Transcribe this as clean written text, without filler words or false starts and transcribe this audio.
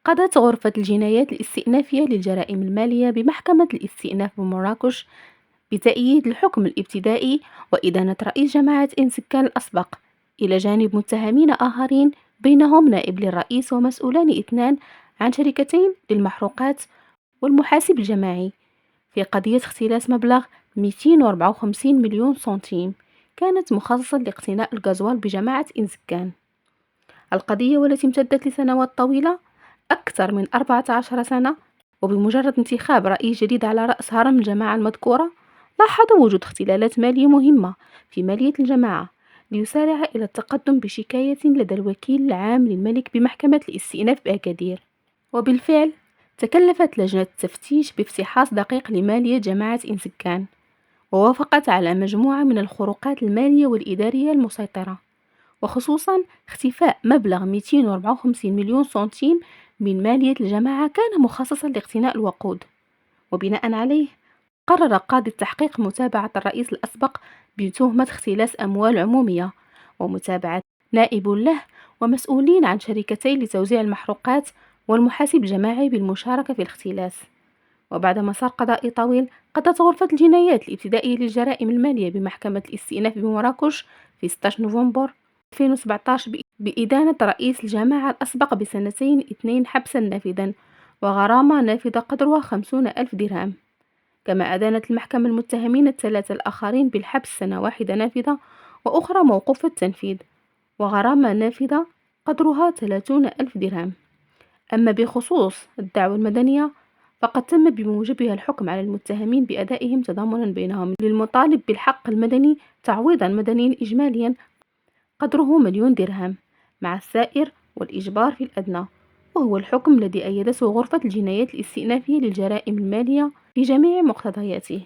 قضت غرفة الجنايات الاستئنافية للجرائم المالية بمحكمة الاستئناف بمراكش بتأييد الحكم الابتدائي وإدانة رئيس جماعة إنسكان الأسبق، إلى جانب متهمين آخرين بينهم نائب للرئيس ومسؤولان اثنان عن شركتين للمحروقات والمحاسب الجماعي، في قضية اختلاس مبلغ 254 مليون سنتيم كانت مخصصة لاقتناء الغازوال بجماعة إنسكان. القضية والتي امتدت لسنوات طويلة أكثر من 14 سنة، وبمجرد انتخاب رئيس جديد على رأس هرم الجماعة المذكورة لاحظ وجود اختلالات مالية مهمة في مالية الجماعة، ليسارع إلى التقدم بشكاية لدى الوكيل العام للملك بمحكمة الاستئناف بأكادير. وبالفعل تكلفت لجنة التفتيش بافتحاص دقيق لمالية جماعة إنسكان، ووافقت على مجموعة من الخروقات المالية والإدارية المسيطرة، وخصوصا اختفاء مبلغ 254 مليون سنتيم من مالية الجماعة كان مخصصا لاقتناء الوقود. وبناء عليه قرر قاضي التحقيق متابعة الرئيس الأسبق بتهمة اختلاس أموال عمومية، ومتابعة نائب له ومسؤولين عن شركتين لتوزيع المحروقات والمحاسب الجماعي بالمشاركة في الاختلاس. وبعد مسار قضائي طويل قضت غرفة الجنايات الابتدائية للجرائم المالية بمحكمة الاستئناف بمراكش في 16 نوفمبر 2017 بإدانة رئيس الجماعة الأسبق بسنتين 2 حبسا نافذا وغرامة نافذة قدرها 50,000 درهم. كما أدانت المحكمة المتهمين الثلاثة الآخرين بالحبس سنة واحدة نافذة وأخرى موقوفة التنفيذ وغرامة نافذة قدرها 30,000 درهم. أما بخصوص الدعوى المدنية فقد تم بموجبها الحكم على المتهمين بأدائهم تضامنا بينهم للمطالب بالحق المدني تعويضا مدنيا إجماليا قدره 1,000,000 درهم مع السائر والإجبار في الأدنى، وهو الحكم الذي أيدته غرفة الجنايات الاستئنافية للجرائم المالية في جميع مقتضياته.